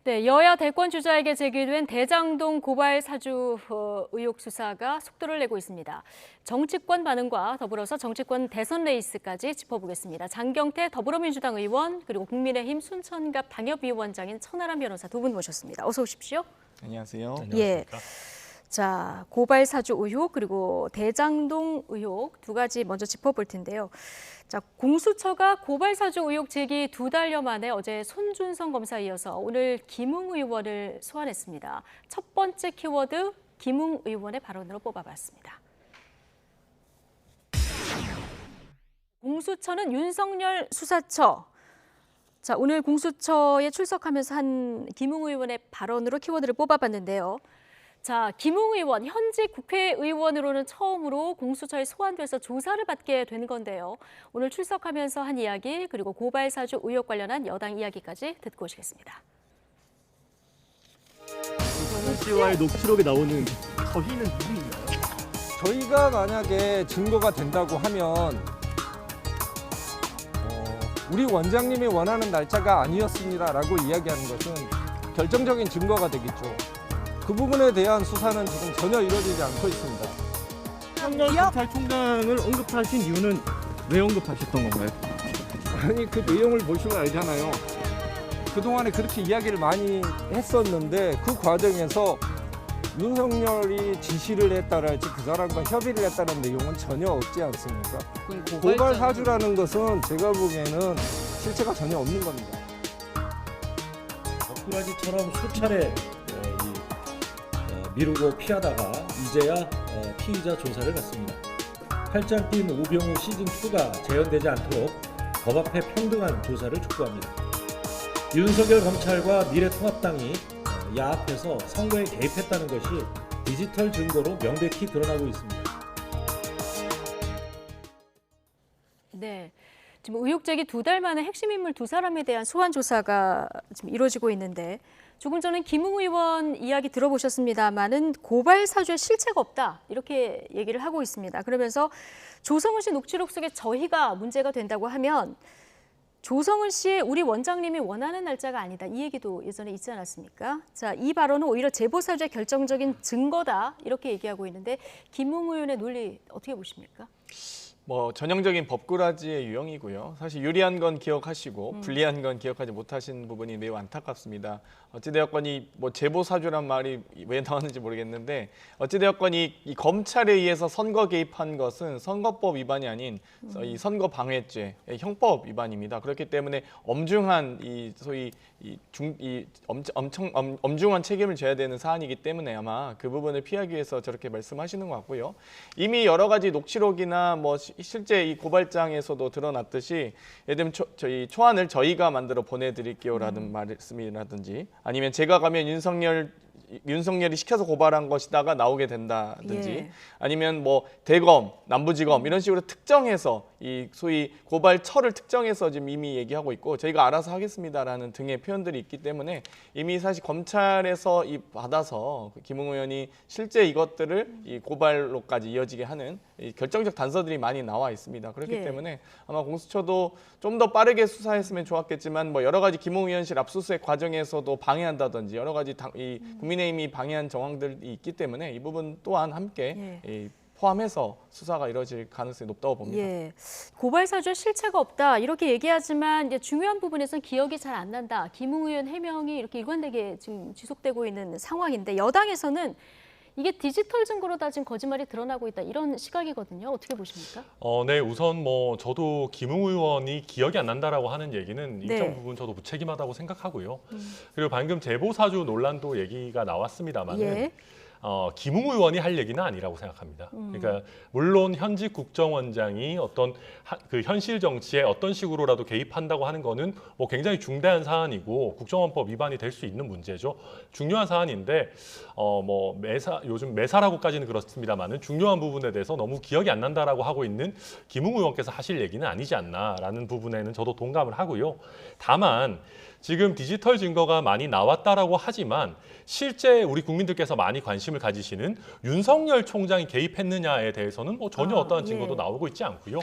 네, 여야 대권 주자에게 제기된 대장동 고발 사주 의혹 수사가 속도를 내고 있습니다. 정치권 반응과 더불어서 정치권 대선 레이스까지 짚어보겠습니다. 장경태 더불어민주당 의원 그리고 국민의힘 순천갑 당협위원장인 천하람 변호사 두 분 모셨습니다. 어서 오십시오. 안녕하세요. 예. 자, 고발 사주 의혹 그리고 대장동 의혹 두 가지 먼저 짚어볼 텐데요. 자, 공수처가 고발 사주 의혹 제기 2달여 만에 어제 손준성 검사에 이어서 오늘 김웅 의원을 소환했습니다. 첫 번째 키워드 김웅 의원의 발언으로 뽑아봤습니다. 공수처는 윤석열 수사처. 자, 오늘 공수처에 출석하면서 한 김웅 의원의 발언으로 키워드를 뽑아봤는데요. 자, 김웅 의원, 현직 국회의원으로는 처음으로 공수처에 소환돼서 조사를 받게 된 건데요. 오늘 출석하면서 한 이야기 그리고 고발 사주 의혹 관련한 여당 이야기까지 듣고 오시겠습니다. 조성은 씨와의 녹취록에 나오는 저희는 누구인가요? 저희가 만약에 증거가 된다고 하면 우리 원장님이 원하는 날짜가 아니었습니다라고 이야기하는 것은 결정적인 증거가 되겠죠. 그 부분에 대한 수사는 지금 전혀 이루어지지 않고 있습니다. 청년 검찰총장을 언급하신 이유는 왜 언급하셨던 건가요? 아니 그 내용을 보시면 알잖아요. 그동안에 그렇게 이야기를 많이 했었는데 그 과정에서 윤석열이 지시를 했다랄지 그 사람과 협의를 했다는 내용은 전혀 없지 않습니까? 고발 사주라는 것은 제가 보기에는 실체가 전혀 없는 겁니다. 덕분라지처럼 수차례 미루고 피하다가 이제야 피의자 조사를 받습니다. 팔짱 낀 우병우 시즌2가 재현되지 않도록 법 앞에 평등한 조사를 촉구합니다. 윤석열 검찰과 미래통합당이 야합해서 선거에 개입했다는 것이 디지털 증거로 명백히 드러나고 있습니다. 네, 지금 의혹 제기 2달 만에 핵심 인물 2사람에 대한 소환 조사가 지금 이루어지고 있는데 조금 전에 김웅 의원 이야기 들어보셨습니다만은 고발 사주에 실체가 없다 이렇게 얘기를 하고 있습니다. 그러면서 조성은 씨 녹취록 속에 저희가 문제가 된다고 하면 조성은 씨의 우리 원장님이 원하는 날짜가 아니다. 이 얘기도 예전에 있지 않았습니까? 자, 이 발언은 오히려 제보 사주의 결정적인 증거다. 이렇게 얘기하고 있는데 김웅 의원의 논리 어떻게 보십니까? 전형적인 법꾸라지의 유형이고요. 사실 유리한 건 기억하시고 불리한 건 기억하지 못하신 부분이 매우 안타깝습니다. 어찌되었건 이 제보 사주란 말이 왜 나왔는지 모르겠는데 어찌되었건 이 검찰에 의해서 선거 개입한 것은 선거법 위반이 아닌 이 선거 방해죄 형법 위반입니다. 그렇기 때문에 엄중한 소위 엄중한 책임을 져야 되는 사안이기 때문에 아마 그 부분을 피하기 위해서 저렇게 말씀하시는 것 같고요. 이미 여러 가지 녹취록이나 실제 이 고발장에서도 드러났듯이 예를 들면 저희 초안을 저희가 만들어 보내드릴게요라는 말씀이라든지 아니면 제가 가면 윤석열이 시켜서 고발한 것이다가 나오게 된다든지 예. 아니면 대검, 남부지검 이런 식으로 특정해서 이 소위 고발처를 특정해서 지금 이미 얘기하고 있고 저희가 알아서 하겠습니다라는 등의 표현들이 있기 때문에 이미 사실 검찰에서 받아서 김웅 의원이 실제 이것들을 이 고발로까지 이어지게 하는 이 결정적 단서들이 많이 나와 있습니다. 그렇기 예. 때문에 아마 공수처도 좀 더 빠르게 수사했으면 좋았겠지만 여러 가지 김웅 의원실 압수수색 과정에서도 방해한다든지 여러 가지 국민의힘이 방해한 정황들이 있기 때문에 이 부분 또한 함께 포함해서 수사가 이루어질 가능성이 높다고 봅니다. 예, 고발 사주에 실체가 없다 이렇게 얘기하지만 이제 중요한 부분에서는 기억이 잘 안 난다. 김웅 의원 해명이 이렇게 일관되게 지금 지속되고 있는 상황인데 여당에서는 이게 디지털 증거로 다 지금 거짓말이 드러나고 있다 이런 시각이거든요. 어떻게 보십니까? 네, 우선 저도 김웅 의원이 기억이 안 난다라고 하는 얘기는 일정 부분 저도 무책임하다고 생각하고요. 그리고 방금 제보 사주 논란도 얘기가 나왔습니다만은. 예. 김웅 의원이 할 얘기는 아니라고 생각합니다. 그러니까 물론 현직 국정원장이 어떤 그 현실 정치에 어떤 식으로라도 개입한다고 하는 거는 굉장히 중대한 사안이고 국정원법 위반이 될 수 있는 문제죠. 중요한 사안인데 요즘 매사라고까지는 그렇습니다만은 중요한 부분에 대해서 너무 기억이 안 난다라고 하고 있는 김웅 의원께서 하실 얘기는 아니지 않나라는 부분에는 저도 동감을 하고요. 다만 지금 디지털 증거가 많이 나왔다라고 하지만 실제 우리 국민들께서 많이 관심을 가지시는 윤석열 총장이 개입했느냐에 대해서는 전혀 어떠한 증거도 나오고 있지 않고요.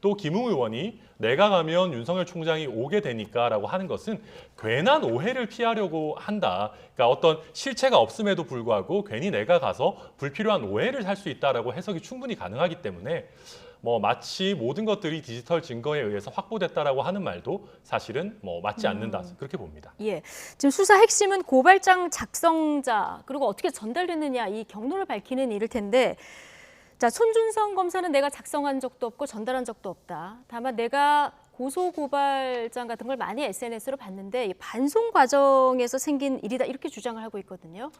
또 김웅 의원이 내가 가면 윤석열 총장이 오게 되니까라고 하는 것은 괜한 오해를 피하려고 한다. 그러니까 어떤 실체가 없음에도 불구하고 괜히 내가 가서 불필요한 오해를 살 수 있다라고 해석이 충분히 가능하기 때문에 뭐 마치 모든 것들이 디지털 증거에 의해서 확보됐다라고 하는 말도 사실은 뭐 맞지 않는다 그렇게 봅니다. 예, 지금 수사 핵심은 고발장 작성자 그리고 어떻게 전달됐느냐 이 경로를 밝히는 일일 텐데, 자 손준성 검사는 내가 작성한 적도 없고 전달한 적도 없다. 다만 내가 고소 고발장 같은 걸 많이 SNS로 봤는데 이 반송 과정에서 생긴 일이다 이렇게 주장을 하고 있거든요.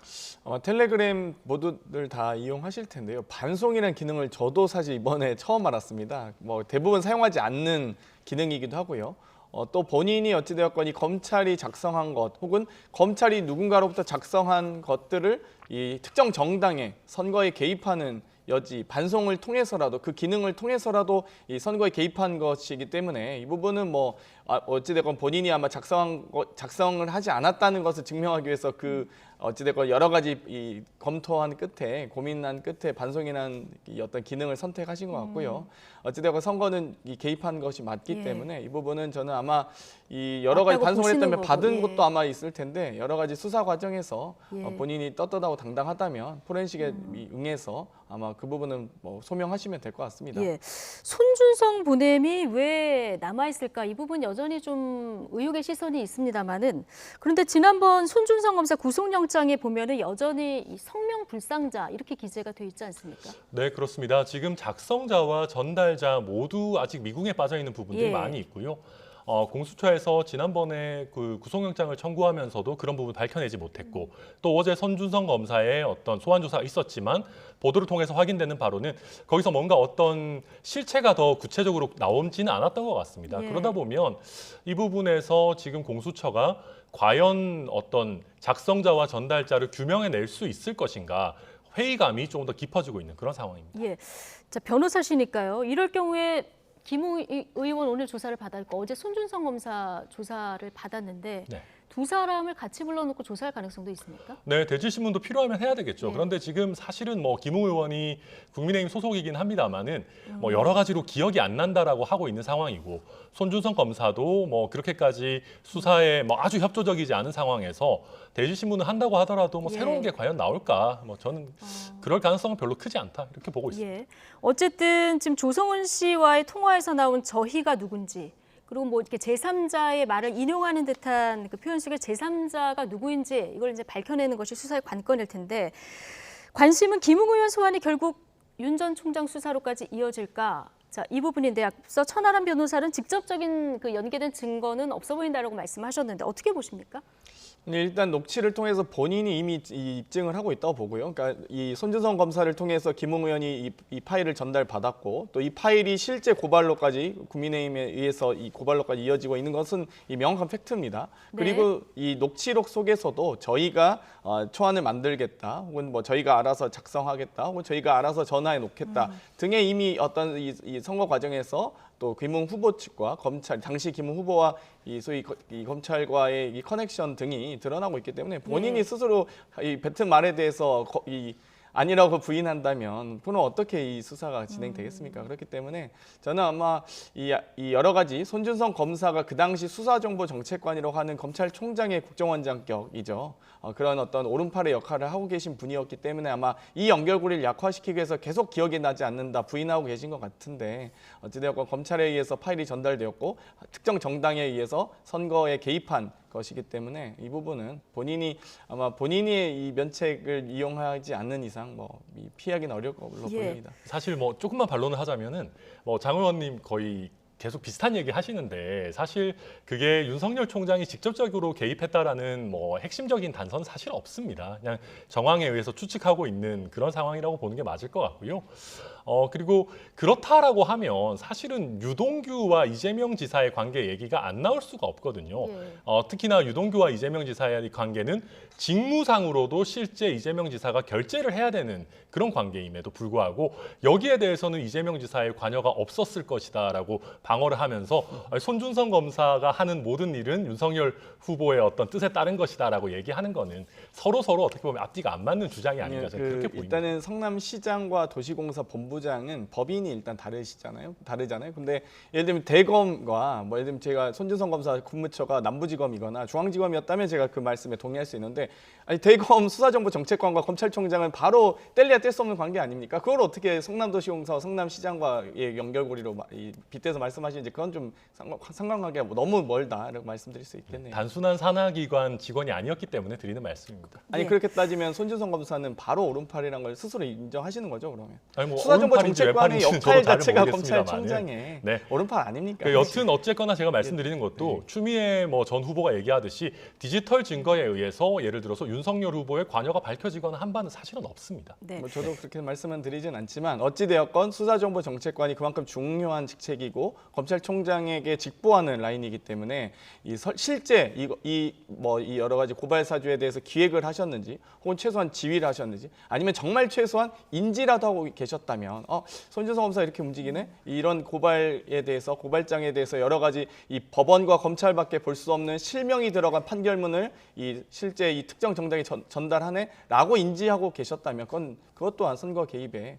텔레그램 모두들 다 이용하실 텐데요. 반송이라는 기능을 저도 사실 이번에 처음 알았습니다. 뭐 대부분 사용하지 않는 기능이기도 하고요. 또 본인이 어찌되었건이 검찰이 작성한 것 혹은 검찰이 누군가로부터 작성한 것들을 이 특정 정당의 선거에 개입하는 여지, 반송을 통해서라도 그 기능을 통해서라도 이 선거에 개입한 것이기 때문에 이 부분은 뭐 어찌됐건 본인이 아마 작성을 하지 않았다는 것을 증명하기 위해서 그 어찌됐건 여러 가지 이 검토한 끝에 고민한 끝에 반송이라는 이 어떤 기능을 선택하신 것 같고요. 어찌됐건 선거는 이 개입한 것이 맞기 예. 때문에 이 부분은 저는 아마 이 여러 가지 맞다고 반송을 보시는 했다면 거고, 받은 예. 것도 아마 있을 텐데 여러 가지 수사 과정에서 예. 본인이 떳떳하고 당당하다면 포렌식에 응해서 아마 그 부분은 뭐 소명하시면 될 것 같습니다. 예, 손준성 보냄이 왜 남아있을까 이 부분 여전히 좀 의혹의 시선이 있습니다만은, 그런데 지난번 손준성 검사 구속영장에 보면은 여전히 이 성명 불상자 이렇게 기재가 돼 있지 않습니까? 네, 그렇습니다. 지금 작성자와 전달자 모두 아직 미궁에 빠져 있는 부분들이 예. 많이 있고요. 공수처에서 지난번에 그 구속영장을 청구하면서도 그런 부분 밝혀내지 못했고, 또 어제 손준성 검사의 어떤 소환 조사가 있었지만 보도를 통해서 확인되는 바로는 거기서 뭔가 어떤 실체가 더 구체적으로 나오지는 않았던 것 같습니다. 예. 그러다 보면 이 부분에서 지금 공수처가 과연 어떤 작성자와 전달자를 규명해낼 수 있을 것인가, 회의감이 조금 더 깊어지고 있는 그런 상황입니다. 예, 자 변호사시니까요. 이럴 경우에 김웅 의원 오늘 조사를 받았고 어제 손준성 검사 조사를 받았는데 네. 두 사람을 같이 불러놓고 조사할 가능성도 있습니까? 네, 대질신문도 필요하면 해야 되겠죠. 네. 그런데 지금 사실은 뭐 김웅 의원이 국민의힘 소속이긴 합니다만은 뭐 여러 가지로 기억이 안 난다라고 하고 있는 상황이고, 손준성 검사도 뭐 그렇게까지 수사에 뭐 아주 협조적이지 않은 상황에서 대질신문을 한다고 하더라도 뭐 예. 새로운 게 과연 나올까? 뭐 저는 그럴 가능성은 별로 크지 않다 이렇게 보고 있습니다. 예. 어쨌든 지금 조성은 씨와의 통화에서 나온 저희가 누군지, 그리고 뭐 이렇게 제3자의 말을 인용하는 듯한 그 표현 속에 제3자가 누구인지 이걸 이제 밝혀내는 것이 수사의 관건일 텐데, 관심은 김웅 의원 소환이 결국 윤 전 총장 수사로까지 이어질까? 자, 이 부분인데 앞서 천하람 변호사는 직접적인 그 연계된 증거는 없어 보인다라고 말씀하셨는데 어떻게 보십니까? 일단 녹취를 통해서 본인이 이미 입증을 하고 있다고 보고요. 그러니까 이 손준성 검사를 통해서 김웅 의원이 이 파일을 전달받았고 또 이 파일이 실제 고발로까지 국민의힘에 의해서 이 고발로까지 이어지고 있는 것은 이 명확한 팩트입니다. 네. 그리고 이 녹취록 속에서도 저희가 초안을 만들겠다, 혹은 뭐 저희가 알아서 작성하겠다, 혹은 저희가 알아서 전화해 놓겠다 등의 이미 어떤 이 선거 과정에서 또 김웅 후보 측과 검찰, 당시 김웅 후보와 이 소위 이 검찰과의 이 커넥션 등이 드러나고 있기 때문에 본인이 네. 스스로 이 뱉은 말에 대해서 이 아니라고 부인한다면 그럼 어떻게 이 수사가 진행되겠습니까? 그렇기 때문에 저는 아마 이 여러 가지 손준성 검사가 그 당시 수사정보정책관이라고 하는 검찰총장의 국정원장격이죠. 그런 어떤 오른팔의 역할을 하고 계신 분이었기 때문에 아마 이 연결고리를 약화시키기 위해서 계속 기억이 나지 않는다 부인하고 계신 것 같은데, 어찌되었건 검찰에 의해서 파일이 전달되었고 특정 정당에 의해서 선거에 개입한 것이기 때문에 이 부분은 본인이 아마 본인의 이 면책을 이용하지 않는 이상 뭐 피하기는 어려울 걸로 예. 보입니다. 사실 뭐 조금만 반론을 하자면은 뭐 장 의원님 거의 계속 비슷한 얘기 하시는데, 사실 그게 윤석열 총장이 직접적으로 개입했다라는 뭐 핵심적인 단서는 사실 없습니다. 그냥 정황에 의해서 추측하고 있는 그런 상황이라고 보는 게 맞을 것 같고요. 그리고 그렇다라고 하면 사실은 유동규와 이재명 지사의 관계 얘기가 안 나올 수가 없거든요. 예. 특히나 유동규와 이재명 지사의 관계는 직무상으로도 실제 이재명 지사가 결재를 해야 되는 그런 관계임에도 불구하고 여기에 대해서는 이재명 지사의 관여가 없었을 것이다라고 방어를 하면서 손준성 검사가 하는 모든 일은 윤석열 후보의 어떤 뜻에 따른 것이다라고 얘기하는 거는 서로 어떻게 보면 앞뒤가 안 맞는 주장이 아닌가 저는 그렇게 보입니다. 일단은 성남시장과 도시공사 본부 본부장은 법인이 일단 다르잖아요. 근데 예를 들면 대검과 뭐 예를 들면 제가 손준성 검사 근무처가 남부지검이거나 중앙지검이었다면 제가 그 말씀에 동의할 수 있는데 아니 대검 수사정보정책관과 검찰총장은 바로 뗄래야 뗄 수 없는 관계 아닙니까? 그걸 어떻게 성남도시공사 성남시장과의 연결고리로 빗대서 말씀하시는지 그건 좀 상관관계가 너무 멀다라고 말씀드릴 수 있겠네요. 단순한 산하기관 직원이 아니었기 때문에 드리는 말씀입니다. 아니 예. 그렇게 따지면 손준성 검사는 바로 오른팔이라는 걸 스스로 인정하시는 거죠, 그러면? 아니, 뭐 수사정보정책관의 오른팔인지 역할 왼팔인지는 자체가 저도 잘 모르겠습니다만은. 검찰총장의 네. 오른팔 아닙니까? 그 여튼 어쨌거나 제가 말씀드리는 것도 추미애 뭐 전 후보가 얘기하듯이 디지털 증거에 의해서 예를 들어서 윤석열 후보의 관여가 밝혀지거나 한 바는 사실은 없습니다. 네. 뭐 저도 그렇게 말씀은 드리진 않지만 어찌되었건 수사정보정책관이 그만큼 중요한 직책이고 검찰총장에게 직보하는 라인이기 때문에 실제 이 여러 가지 고발 사주에 대해서 기획을 하셨는지 혹은 최소한 지휘를 하셨는지 아니면 정말 최소한 인지라도 하고 계셨다면 손준성 검사 이렇게 움직이네 이런 고발에 대해서 고발장에 대해서 여러 가지 이 법원과 검찰밖에 볼 수 없는 실명이 들어간 판결문을 실제 이 특정 정당이 전달하네라고 인지하고 계셨다면 그것 또한 선거 개입에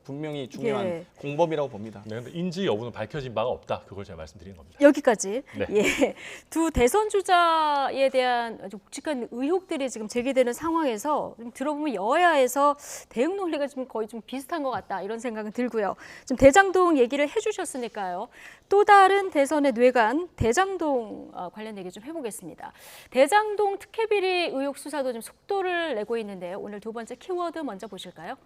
분명히 중요한 예. 공범이라고 봅니다. 네, 근데 인지 여부는 밝혀진 바가 없다. 그걸 제가 말씀드리는 겁니다. 여기까지. 네. 예. 두 대선 주자에 대한 아주 묵직한 의혹들이 지금 제기되는 상황에서 좀 들어보면 여야에서 대응 논리가 좀 거의 좀 비슷한 것 같다 이런 생각은 들고요. 좀 대장동 얘기를 해주셨으니까요. 또 다른 대선의 뇌관 대장동 관련 얘기 좀 해보겠습니다. 대장동 특혜비리 의혹 수사도 좀 속도를 내고 있는데요. 오늘 두 번째 키워드 먼저 보실까요?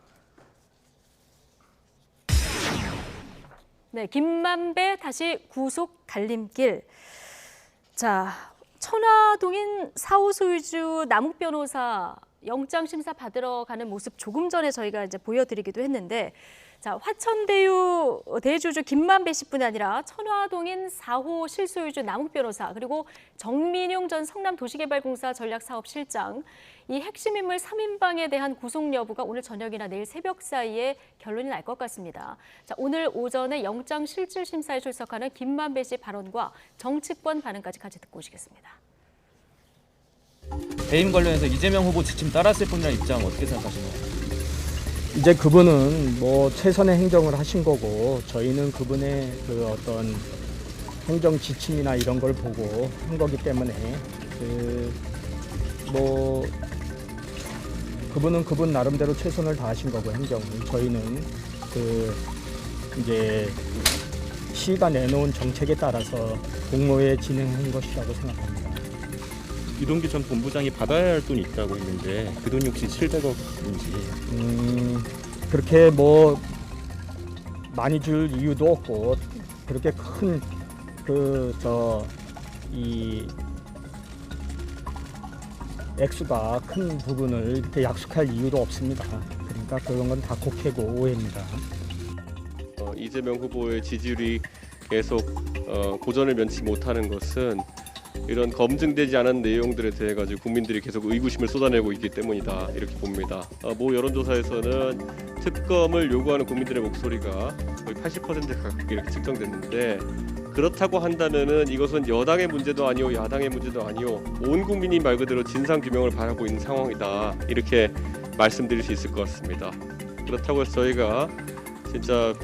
네, 김만배 다시 구속 갈림길. 자, 천화동인 4호 소유주 남욱 변호사 영장 심사 받으러 가는 모습 조금 전에 저희가 이제 보여드리기도 했는데, 자, 화천대유 대주주 김만배 씨뿐 아니라 천화동인 4호 실소유주 남욱 변호사 그리고 정민용 전 성남도시개발공사 전략사업실장 이 핵심 인물 3인방에 대한 구속 여부가 오늘 저녁이나 내일 새벽 사이에 결론이 날 것 같습니다. 자, 오늘 오전에 영장 실질 심사에 출석하는 김만배 씨 발언과 정치권 반응까지 같이 듣고 오시겠습니다. 배임 관련해서 이재명 후보 지침 따랐을 뿐이라는 입장 어떻게 생각하시나요? 이제 그분은 뭐 최선의 행정을 하신 거고 저희는 그분의 그 어떤 행정 지침이나 이런 걸 보고 한 거기 때문에 그분은 그분 나름대로 최선을 다하신 거고 행정은 저희는 이제 시가 내놓은 정책에 따라서 공모에 진행한 것이라고 생각합니다. 이동기 전 본부장이 받아야 할 돈이 있다고 했는데 그 돈이 혹시 700억인지 그렇게 뭐 많이 줄 이유도 없고 그렇게 큰 이 액수가 큰 부분을 이렇게 약속할 이유도 없습니다. 그러니까 그런 건 다 곡해고 오해입니다. 이재명 후보의 지지율이 계속 고전을 면치 못하는 것은 이런 검증되지 않은 내용들에 대해 가지고 국민들이 계속 의구심을 쏟아내고 있기 때문이다 이렇게 봅니다. 모 여론조사에서는 특검을 요구하는 국민들의 목소리가 거의 80% 가깝게 이렇게 측정됐는데 그렇다고 한다면은 이것은 여당의 문제도 아니오 야당의 문제도 아니오 온 국민이 말 그대로 진상 규명을 바라고 있는 상황이다 이렇게 말씀드릴 수 있을 것 같습니다. 그렇다고 해서 저희가 진짜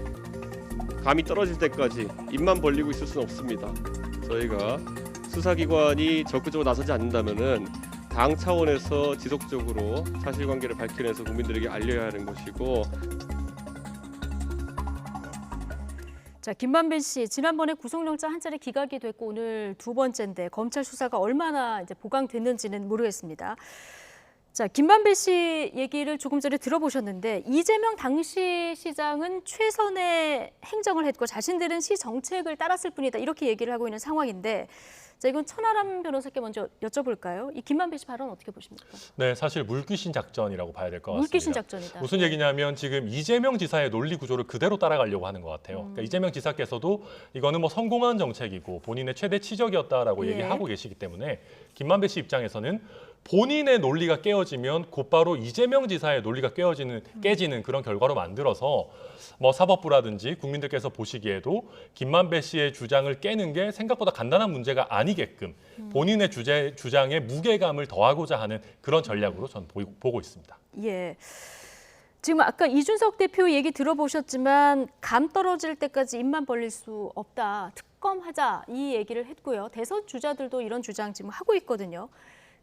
감이 떨어질 때까지 입만 벌리고 있을 수는 없습니다. 저희가 수사기관이 적극적으로 나서지 않는다면은 당 차원에서 지속적으로 사실관계를 밝혀내서 국민들에게 알려야 하는 것이고. 자, 김만배 씨 지난번에 구속영장 한 차례 기각이 됐고 오늘 두 번째인데 검찰 수사가 얼마나 이제 보강됐는지는 모르겠습니다. 자, 김만배 씨 얘기를 조금 전에 들어보셨는데 이재명 당시 시장은 최선의 행정을 했고 자신들은 시 정책을 따랐을 뿐이다 이렇게 얘기를 하고 있는 상황인데 자, 이건 천하람 변호사께 먼저 여쭤볼까요? 이 김만배 씨 발언 어떻게 보십니까? 네, 사실 물귀신 작전이라고 봐야 될 것 같습니다. 물귀신 작전이다. 무슨 얘기냐면 지금 이재명 지사의 논리 구조를 그대로 따라가려고 하는 것 같아요. 그러니까 이재명 지사께서도 이거는 뭐 성공한 정책이고 본인의 최대 치적이었다라고 예. 얘기하고 계시기 때문에 김만배 씨 입장에서는 본인의 논리가 깨어지면 곧바로 이재명 지사의 논리가 깨지는 그런 결과로 만들어서 뭐 사법부라든지 국민들께서 보시기에도 김만배 씨의 주장을 깨는 게 생각보다 간단한 문제가 아니게끔 본인의 주장에 무게감을 더하고자 하는 그런 전략으로 저는 보고 있습니다. 예. 지금 아까 이준석 대표 얘기 들어보셨지만 감 떨어질 때까지 입만 벌릴 수 없다. 특검하자 이 얘기를 했고요. 대선 주자들도 이런 주장 지금 하고 있거든요.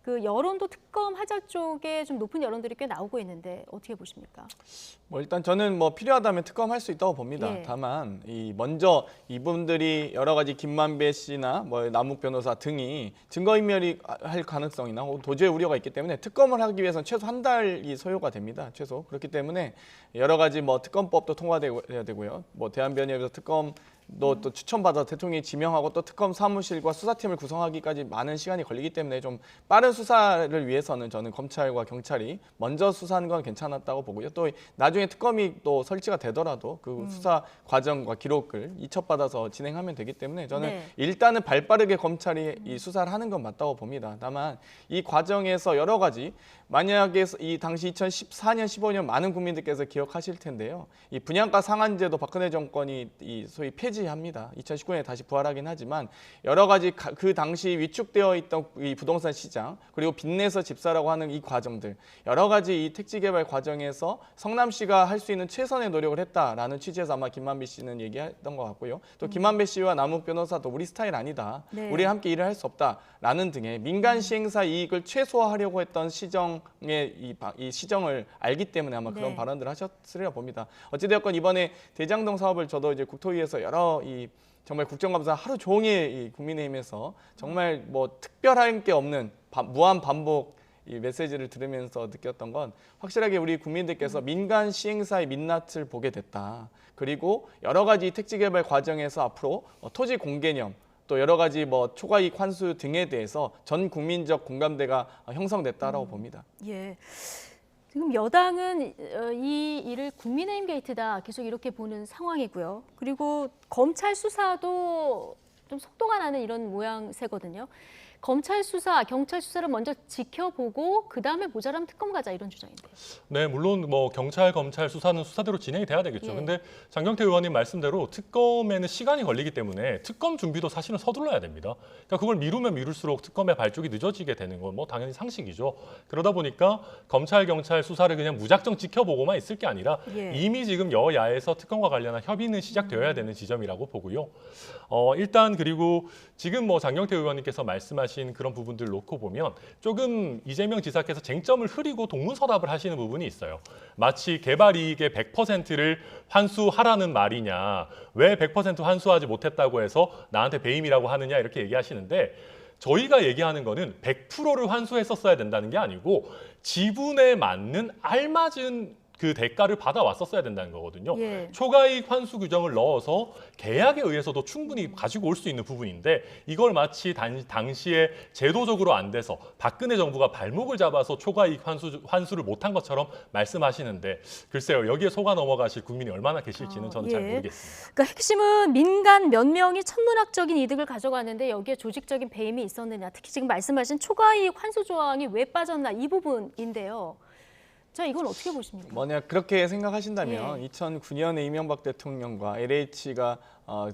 그 여론도 특검하자 쪽에 좀 높은 여론들이 꽤 나오고 있는데 어떻게 보십니까? 뭐 일단 저는 뭐 필요하다면 특검할 수 있다고 봅니다. 예. 다만 먼저 이분들이 여러 가지 김만배 씨나 뭐 남욱 변호사 등이 증거인멸이 할 가능성이나 도주의 우려가 있기 때문에 특검을 하기 위해서는 최소 한 달이 소요가 됩니다. 최소 그렇기 때문에 여러 가지 뭐 특검법도 통과돼야 되고요. 뭐 대한변협에서 특검도 또 추천받아 대통령이 지명하고 또 특검 사무실과 수사팀을 구성하기까지 많은 시간이 걸리기 때문에 좀 빠른 수사를 위해서는 저는 검찰과 경찰이 먼저 수사하는 건 괜찮았다고 보고요. 또 나중에 특검이 또 설치가 되더라도 그 수사 과정과 기록을 이첩받아서 진행하면 되기 때문에 저는 네. 일단은 발빠르게 검찰이 이 수사를 하는 건 맞다고 봅니다. 다만 이 과정에서 여러 가지 만약에 이 당시 2014년, 15년 많은 국민들께서 기억하실 텐데요. 이 분양가 상한제도 박근혜 정권이 이 소위 폐지합니다. 2019년에 다시 부활하긴 하지만 여러 가지 그 당시 위축되어 있던 이 부동산 시장 그리고 빚내서 집사라고 하는 이 과정들 여러 가지 이 택지 개발 과정에서 성남시가 할 수 있는 최선의 노력을 했다라는 취지에서 아마 김만배 씨는 얘기했던 것 같고요. 또 김만배 씨와 남욱 변호사도 우리 스타일 아니다. 네. 우리 함께 일을 할 수 없다라는 등의 민간 시행사 이익을 최소화하려고 했던 시정의 이 시정을 알기 때문에 아마 그런 네. 발언들을 하셨으리라 봅니다. 어찌되었건 이번에 대장동 사업을 저도 이제 국토위에서 여러 정말 국정감사 하루 종일 이 국민의힘에서 정말 뭐 특별한 게 없는 무한 반복 이 메시지를 들으면서 느꼈던 건 확실하게 우리 국민들께서 민간 시행사의 민낯을 보게 됐다. 그리고 여러 가지 택지 개발 과정에서 앞으로 토지 공개념 또 여러 가지 뭐 초과이익 환수 등에 대해서 전 국민적 공감대가 형성됐다라고 봅니다. 예. 지금 여당은 이 일을 국민의힘 게이트다 계속 이렇게 보는 상황이고요. 그리고 검찰 수사도 좀 속도가 나는 이런 모양새거든요. 검찰 수사, 경찰 수사를 먼저 지켜보고 그다음에 모자라면 특검 가자 이런 주장인데요. 네, 물론 뭐 경찰, 검찰 수사는 수사대로 진행이 돼야 되겠죠. 예. 근데 장경태 의원님 말씀대로 특검에는 시간이 걸리기 때문에 특검 준비도 사실은 서둘러야 됩니다. 그러니까 그걸 미루면 미룰수록 특검의 발족이 늦어지게 되는 건 뭐 당연히 상식이죠. 그러다 보니까 검찰, 경찰 수사를 그냥 무작정 지켜보고만 있을 게 아니라 예. 이미 지금 여야에서 특검과 관련한 협의는 시작되어야 되는 지점이라고 보고요. 일단 그리고 지금 뭐 장경태 의원님께서 말씀하신 그런 부분들 놓고 보면 조금 이재명 지사께서 쟁점을 흐리고 동문서답을 하시는 부분이 있어요. 마치 개발 이익의 100%를 환수하라는 말이냐, 왜 100% 환수하지 못했다고 해서 나한테 배임이라고 하느냐 이렇게 얘기하시는데 저희가 얘기하는 거는 100%를 환수했었어야 된다는 게 아니고 지분에 맞는 알맞은 그 대가를 받아왔었어야 된다는 거거든요. 예. 초과이익 환수 규정을 넣어서 계약에 의해서도 충분히 가지고 올 수 있는 부분인데 이걸 마치 당시에 제도적으로 안 돼서 박근혜 정부가 발목을 잡아서 초과이익 환수를 못한 것처럼 말씀하시는데 글쎄요. 여기에 속아 넘어가실 국민이 얼마나 계실지는 저는 잘 예. 모르겠습니다. 그러니까 핵심은 민간 몇 명이 천문학적인 이득을 가져가는데 여기에 조직적인 배임이 있었느냐. 특히 지금 말씀하신 초과이익 환수 조항이 왜 빠졌나 이 부분인데요. 자, 이건 어떻게 보십니까? 만약 그렇게 생각하신다면 예. 2009년에 이명박 대통령과 LH가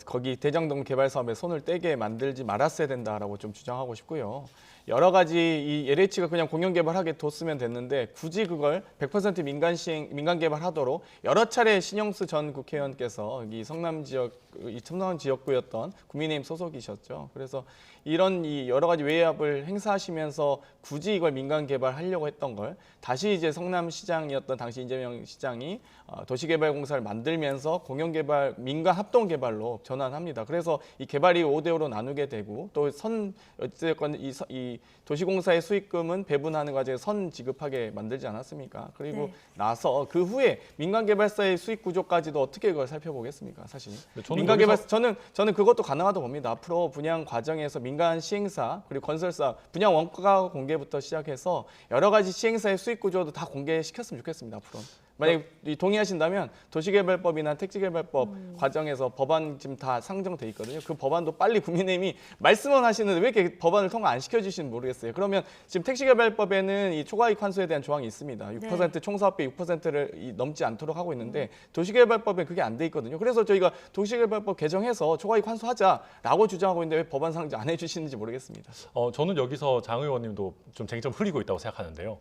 거기 대장동 개발 사업에 손을 떼게 만들지 말았어야 된다라고 좀 주장하고 싶고요. 여러 가지 이 LH가 그냥 공영 개발하게 뒀으면 됐는데 굳이 그걸 100% 민간 개발하도록 여러 차례 신영수 전 국회의원께서 이 성남 지역구였던 국민의힘 소속이셨죠. 그래서 이런 여러 가지 외압을 행사하시면서 굳이 이걸 민간 개발하려고 했던 걸 다시 이제 성남시장이었던 당시 이재명 시장이 도시개발공사를 만들면서 공영개발, 민간 합동개발로 전환합니다. 그래서 이 개발이 5대5로 나누게 되고 또 어쨌건 이 도시공사의 수익금은 배분하는 과정에서 선 지급하게 만들지 않았습니까? 그리고 네. 나서 그 후에 민간개발사의 수익 구조까지도 어떻게 그걸 살펴보겠습니까? 사실 저는 민간개발사 저는 그것도 가능하다고 봅니다. 앞으로 분양 과정에서 민간 시행사 그리고 건설사 분양 원가 공개부터 시작해서 여러 가지 시행사의 수익 구조도 다 공개시켰으면 좋겠습니다. 앞으로. 만약에 동의하신다면 도시개발법이나 택지개발법 과정에서 법안 지금 다 상정돼 있거든요. 그 법안도 빨리 국민의힘이 말씀은 하시는데 왜 이렇게 법안을 통과 안 시켜주시는지 모르겠어요. 그러면 지금 택지개발법에는 이 초과이익 환수에 대한 조항이 있습니다. 6% 총사업비 6%를 넘지 않도록 하고 있는데 도시개발법에 그게 안 돼 있거든요. 그래서 저희가 도시개발법 개정해서 초과이익 환수하자라고 주장하고 있는데 왜 법안 상정 안 해주시는지 모르겠습니다. 저는 여기서 장 의원님도 좀 쟁점 흐리고 있다고 생각하는데요.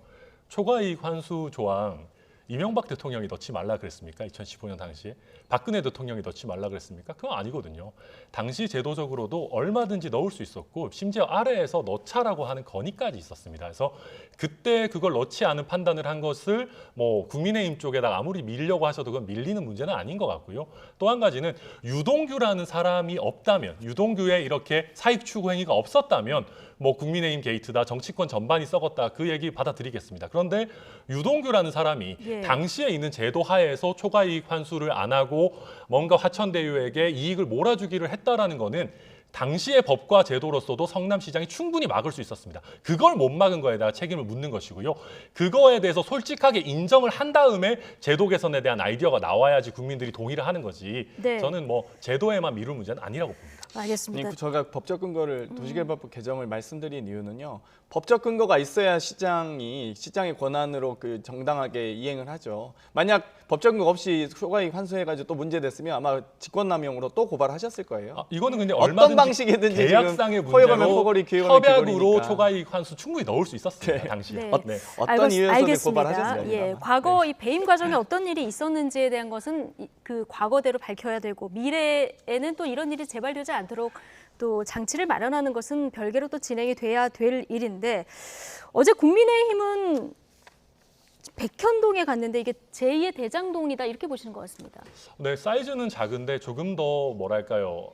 초과이익 환수 조항 이명박 대통령이 넣지 말라 그랬습니까? 2015년 당시에 박근혜 대통령이 넣지 말라 그랬습니까? 그건 아니거든요. 당시 제도적으로도 얼마든지 넣을 수 있었고 심지어 아래에서 넣자라고 하는 건의까지 있었습니다. 그래서 그때 그걸 넣지 않은 판단을 한 것을 뭐 국민의힘 쪽에다가 아무리 밀려고 하셔도 그건 밀리는 문제는 아닌 것 같고요. 또 한 가지는 유동규라는 사람이 없다면, 유동규의 이렇게 사익 추구 행위가 없었다면 뭐 국민의힘 게이트다, 정치권 전반이 썩었다, 그 얘기 받아들이겠습니다. 그런데 유동규라는 사람이 예. 당시에 있는 제도 하에서 초과이익 환수를 안 하고 뭔가 화천대유에게 이익을 몰아주기를 했다라는 거는 당시의 법과 제도로서도 성남시장이 충분히 막을 수 있었습니다. 그걸 못 막은 거에다가 책임을 묻는 것이고요. 그거에 대해서 솔직하게 인정을 한 다음에 제도 개선에 대한 아이디어가 나와야지 국민들이 동의를 하는 거지. 네. 저는 뭐 제도에만 미룰 문제는 아니라고 봅니다. 알겠습니다. 저희가 법적 근거를 도시개발법 개정을 말씀드린 이유는요. 법적 근거가 있어야 시장의 권한으로 그 정당하게 이행을 하죠. 만약 법적 근거 없이 초과이익 환수해가지고 또 문제됐으면 아마 직권남용으로 또 고발하셨을 거예요. 이거는 근데 어떤 얼마든지 방식이든지 계약상의 지금 허용하면 문제로 포괄이 기회가 협약으로 기울이니까. 초과이익 환수 충분히 넣을 수 있었습니다. 네. 당시에. 네. 네. 어떤 이유에서 고발하셨어요? 예, 과거 이 배임 과정에 어떤 일이 있었는지에 대한 것은 그 과거대로 밝혀야 되고 미래에는 또 이런 일이 재발되지 않도록 또 장치를 마련하는 것은 별개로 또 진행이 돼야 될 일인데 어제 국민의힘은 백현동에 갔는데 이게 제2의 대장동이다 이렇게 보시는 것 같습니다. 네, 사이즈는 작은데 조금 더 뭐랄까요,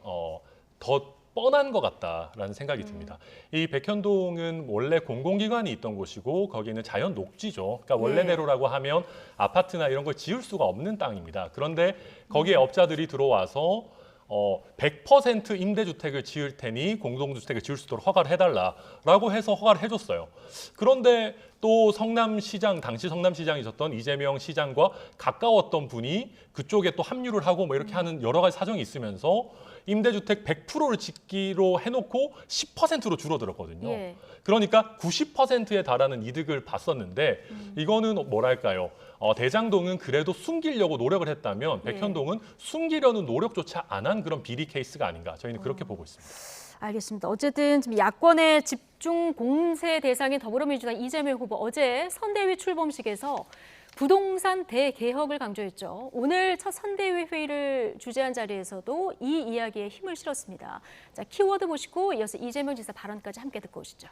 더 뻔한 것 같다라는 생각이 듭니다. 이 백현동은 원래 공공기관이 있던 곳이고 거기는 자연 녹지죠. 그러니까 원래대로라고 하면 아파트나 이런 걸 지을 수가 없는 땅입니다. 그런데 거기에 업자들이 들어와서 100% 임대주택을 지을 테니 공동주택을 지을 수 있도록 허가를 해달라라고 해서 허가를 해줬어요. 그런데 또 성남시장, 당시 성남시장이셨던 이재명 시장과 가까웠던 분이 그쪽에 또 합류를 하고 뭐 이렇게 하는 여러 가지 사정이 있으면서 임대주택 100%를 짓기로 해놓고 10%로 줄어들었거든요. 예. 그러니까 90%에 달하는 이득을 봤었는데 이거는 뭐랄까요? 대장동은 그래도 숨기려고 노력을 했다면 백현동은 숨기려는 노력조차 안 한 그런 비리 케이스가 아닌가 저희는 그렇게 보고 있습니다. 알겠습니다. 어쨌든 지금 야권의 집중 공세 대상인 더불어민주당 이재명 후보 어제 선대위 출범식에서 부동산 대개혁을 강조했죠. 오늘 첫 선대위 회의를 주재한 자리에서도 이 이야기에 힘을 실었습니다. 자, 키워드 보시고 이어서 이재명 지사 발언까지 함께 듣고 오시죠.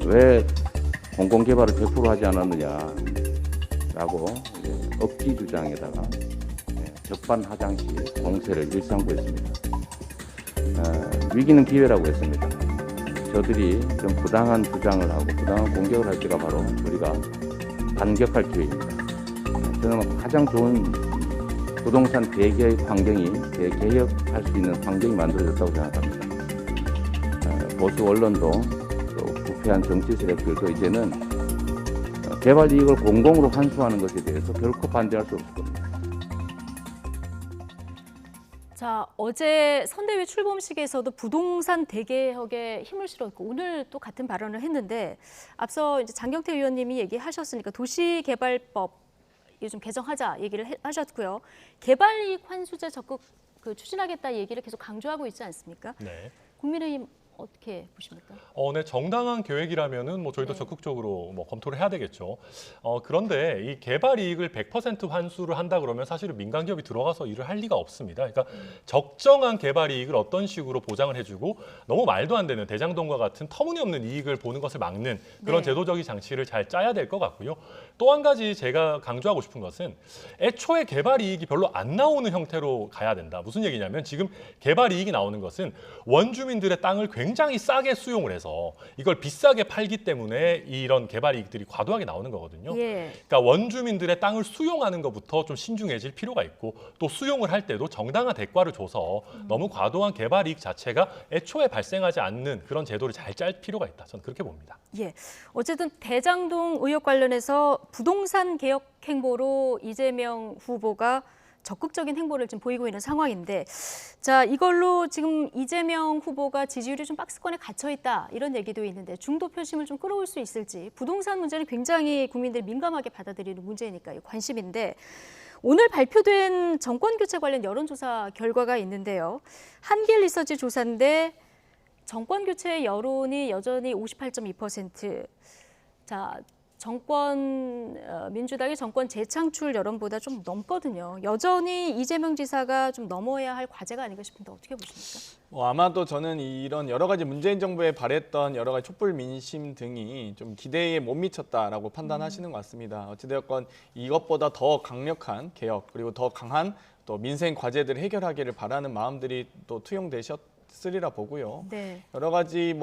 왜 공공개발을 100% 하지 않았느냐라고 억지 주장에다가 적반하장식 공세를 일삼고했습니다. 위기는 기회라고 했습니다. 저들이 좀 부당한 주장을 하고 부당한 공격을 할 때가 바로 우리가 반격할 기회입니다. 저는 가장 좋은 부동산 대개혁 환경이 대개혁할 수 있는 환경이 만들어졌다고 생각합니다. 보수 언론도 또 부패한 정치 세력들도 이제는 개발 이익을 공공으로 환수하는 것에 대해서 결코 반대할 수 없을 겁니다. 자, 어제 선대위 출범식에서도 부동산 대개혁에 힘을 실었고 오늘 또 같은 발언을 했는데 앞서 이제 장경태 의원님이 얘기하셨으니까 도시개발법 좀 개정하자 얘기를 하셨고요. 개발이익 환수제 적극 추진하겠다 얘기를 계속 강조하고 있지 않습니까? 네. 국민의힘 어떻게 보십니까? 네, 정당한 계획이라면은 뭐 저희도 적극적으로 뭐 검토를 해야 되겠죠. 그런데 이 개발 이익을 100% 환수를 한다 그러면 사실은 민간 기업이 들어가서 일을 할 리가 없습니다. 그러니까 적정한 개발 이익을 어떤 식으로 보장을 해주고 너무 말도 안 되는 대장동과 같은 터무니없는 이익을 보는 것을 막는 그런 제도적인 장치를 잘 짜야 될 것 같고요. 또 한 가지 제가 강조하고 싶은 것은 애초에 개발 이익이 별로 안 나오는 형태로 가야 된다. 무슨 얘기냐면 지금 개발 이익이 나오는 것은 원주민들의 땅을 굉장히 싸게 수용을 해서 이걸 비싸게 팔기 때문에 이런 개발 이익들이 과도하게 나오는 거거든요. 그러니까 원주민들의 땅을 수용하는 것부터 좀 신중해질 필요가 있고 또 수용을 할 때도 정당한 대가를 줘서 너무 과도한 개발 이익 자체가 애초에 발생하지 않는 그런 제도를 잘 짤 필요가 있다. 저는 그렇게 봅니다. 예. 어쨌든 대장동 의혹 관련해서 부동산 개혁 행보로 이재명 후보가 적극적인 행보를 지금 보이고 있는 상황인데 자 이걸로 지금 이재명 후보가 지지율이 좀 박스권에 갇혀 있다 이런 얘기도 있는데 중도 표심을 좀 끌어올 수 있을지 부동산 문제는 굉장히 국민들이 민감하게 받아들이는 문제니까요. 관심인데 오늘 발표된 정권교체 관련 여론조사 결과가 있는데요. 한길 리서치 조사인데 정권교체 여론이 여전히 58.2%. 자, 민주당의 정권 재창출 여론보다 좀 넘거든요. 여전히 이재명 지사가 좀 넘어야 할 과제가 아닌가 싶은데 어떻게 보십니까? 아마도 저는 이런 여러 가지 문재인 정부에 발했던 여러 가지 촛불 민심 등이 좀 기대에 못 미쳤다라고 판단하시는 것 같습니다. 어찌되었건 이것보다 더 강력한 개혁 그리고 더 강한 또 민생 과제들을 해결하기를 바라는 마음들이 또 투영되셨으리라 보고요. 네. 여러 가지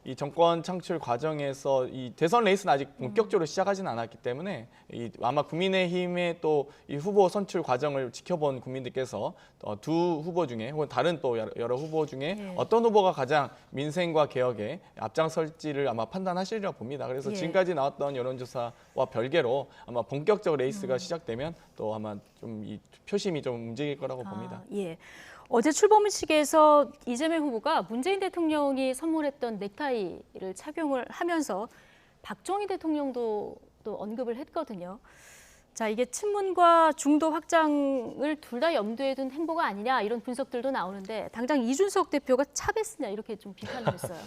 이 정권 창출 과정에서 이 대선 레이스는 아직 본격적으로 시작하지는 않았기 때문에 아마 국민의힘의 또 이 후보 선출 과정을 지켜본 국민들께서 두 후보 중에 혹은 다른 또 여러 후보 중에 예. 어떤 후보가 가장 민생과 개혁에 앞장설지를 아마 판단하시리라 봅니다. 그래서 예. 지금까지 나왔던 여론조사와 별개로 아마 본격적 레이스가 시작되면 또 아마 좀 이 표심이 좀 움직일 거라고 봅니다. 예. 어제 출범식에서 이재명 후보가 문재인 대통령이 선물했던 넥타이를 착용을 하면서 박정희 대통령도 또 언급을 했거든요. 자, 이게 친문과 중도 확장을 둘 다 염두에 둔 행보가 아니냐 이런 분석들도 나오는데 당장 이준석 대표가 차베스냐 이렇게 좀 비판을 했어요.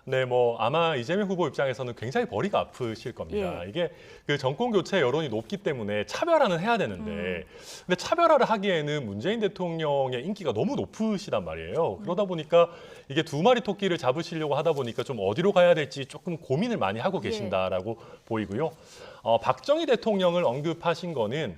네, 아마 이재명 후보 입장에서는 굉장히 머리가 아프실 겁니다. 예. 이게 그 정권 교체 여론이 높기 때문에 차별화는 해야 되는데, 근데 차별화를 하기에는 문재인 대통령의 인기가 너무 높으시단 말이에요. 그러다 보니까 이게 두 마리 토끼를 잡으시려고 하다 보니까 좀 어디로 가야 될지 조금 고민을 많이 하고 계신다라고 보이고요. 박정희 대통령을 언급하신 거는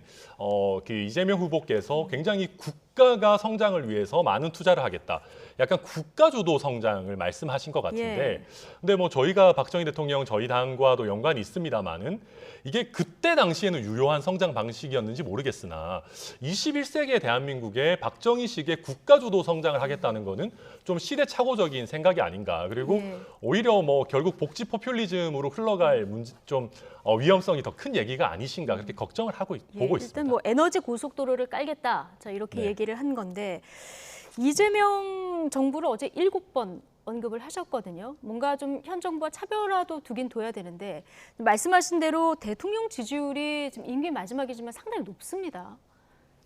그 이재명 후보께서 굉장히 국가가 성장을 위해서 많은 투자를 하겠다. 약간 국가주도 성장을 말씀하신 것 같은데, 근데 저희가 박정희 대통령 저희 당과도 연관이 있습니다만은 이게 그때 당시에는 유효한 성장 방식이었는지 모르겠으나 21세기의 대한민국에 박정희식의 국가주도 성장을 하겠다는 거는 좀 시대착오적인 생각이 아닌가. 그리고 오히려 결국 복지 포퓰리즘으로 흘러갈 위험성이 더 큰 얘기가 아니신가 그렇게 걱정을 보고 있습니다. 일단 에너지 고속도로를 깔겠다. 자, 이렇게 얘기를 한 건데 이재명 정부를 어제 7번 언급을 하셨거든요. 뭔가 좀 현 정부와 차별화도 두긴 둬야 되는데 말씀하신 대로 대통령 지지율이 지금 임기 마지막이지만 상당히 높습니다.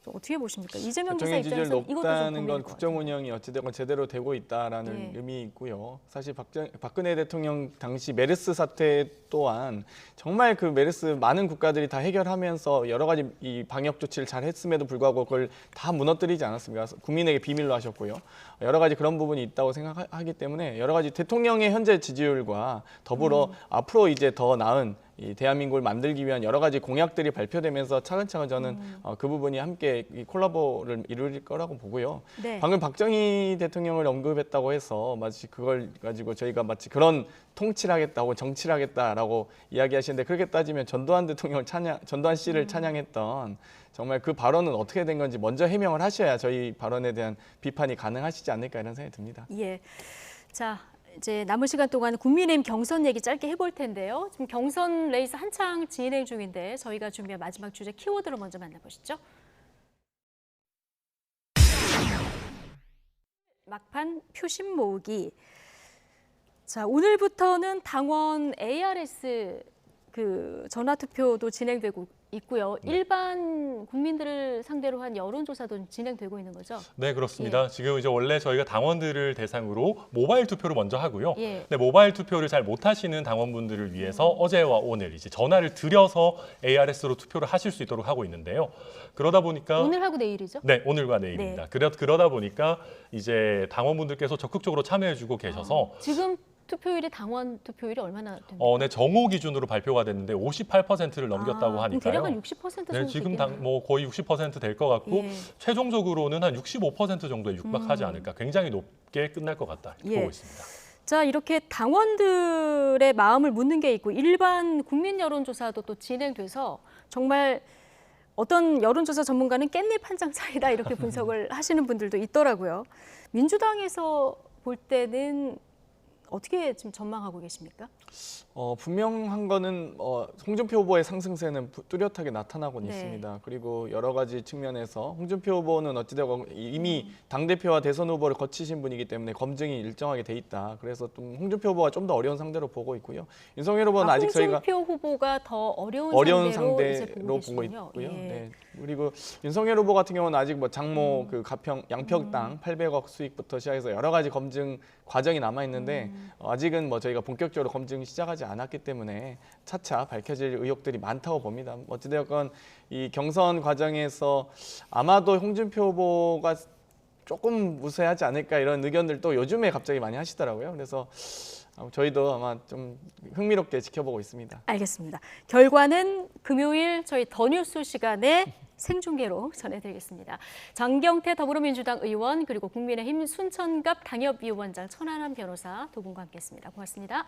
어떻게 보십니까? 이재명 지사 대통령 지지율 입장에서 이것도 좀 높다는 고민일 건 것 국정 운영이 어찌됐건 제대로 되고 있다라는 의미 있고요. 사실 박근혜 대통령 당시 메르스 사태 또한 정말 그 메르스 많은 국가들이 다 해결하면서 여러 가지 이 방역 조치를 잘 했음에도 불구하고 그걸 다 무너뜨리지 않았습니까? 국민에게 비밀로 하셨고요. 여러 가지 그런 부분이 있다고 생각하기 때문에 여러 가지 대통령의 현재 지지율과 더불어 앞으로 이제 더 나은 이 대한민국을 만들기 위한 여러 가지 공약들이 발표되면서 차근차근 저는 그 부분이 함께 이 콜라보를 이룰 거라고 보고요. 네. 방금 박정희 대통령을 언급했다고 해서 마치 그걸 가지고 저희가 마치 그런 통치를 하겠다고 정치를 하겠다라고 이야기하시는데 그렇게 따지면 전두환 씨를 찬양했던 정말 그 발언은 어떻게 된 건지 먼저 해명을 하셔야 저희 발언에 대한 비판이 가능하시지 않을까 이런 생각이 듭니다. 예. 자, 이제 남은 시간 동안 국민의힘 경선 얘기 짧게 해볼 텐데요. 지금 경선 레이스 한창 진행 중인데 저희가 준비한 마지막 주제 키워드로 먼저 만나보시죠. 막판 표심 모으기. 자, 오늘부터는 당원 ARS 전화 투표도 진행되고 있고요. 일반 국민들을 상대로 한 여론조사도 진행되고 있는 거죠? 네, 그렇습니다. 지금 이제 원래 저희가 당원들을 대상으로 모바일 투표를 먼저 하고요. 예. 근데 모바일 투표를 잘 못하시는 당원분들을 위해서 어제와 오늘 이제 전화를 드려서 ARS로 투표를 하실 수 있도록 하고 있는데요. 그러다 보니까 오늘하고 내일이죠? 네, 오늘과 내일입니다. 그러다 보니까 이제 당원분들께서 적극적으로 참여해주고 계셔서 지금 투표율이 당원 투표율이 얼마나 됩니까? 네, 정오 기준으로 발표가 됐는데 58%를 넘겼다고 하니까요. 대략 한 60% 정도 네, 지금 되겠네요. 거의 60% 될 것 같고 예. 최종적으로는 한 65% 정도에 육박하지 않을까. 굉장히 높게 끝날 것 같다 보고 있습니다. 자, 이렇게 당원들의 마음을 묻는 게 있고 일반 국민 여론조사도 또 진행돼서 정말 어떤 여론조사 전문가는 깻잎 한 장 차이다 이렇게 분석을 하시는 분들도 있더라고요. 민주당에서 볼 때는 어떻게 지금 전망하고 계십니까? 분명한 거는 홍준표 후보의 상승세는 뚜렷하게 나타나고 네. 있습니다. 그리고 여러 가지 측면에서 홍준표 후보는 어찌되건 이미 당대표와 대선 후보를 거치신 분이기 때문에 검증이 일정하게 돼 있다. 그래서 좀 홍준표 후보가 좀 더 어려운 상대로 보고 있고요. 윤석열 후보는 아직 저희가 홍준표 후보가 더 어려운 상대로 이제 상대로 보고 보고 계시군요. 있고요. 예. 네. 그리고 윤석열 후보 같은 경우는 아직 뭐 장모 그 양평당 800억 수익부터 시작해서 여러 가지 검증 과정이 남아 있는데 아직은 뭐 저희가 본격적으로 검증 시작하지 않았기 때문에 차차 밝혀질 의혹들이 많다고 봅니다. 어찌되었건 이 경선 과정에서 아마도 홍준표 후보가 조금 우세하지 않을까 이런 의견들도 요즘에 갑자기 많이 하시더라고요. 그래서 저희도 아마 좀 흥미롭게 지켜보고 있습니다. 알겠습니다. 결과는 금요일 저희 더 뉴스 시간에 생중계로 전해드리겠습니다. 장경태 더불어민주당 의원 그리고 국민의힘 순천갑 당협위원장 천안함 변호사 두 분과 함께했습니다. 고맙습니다.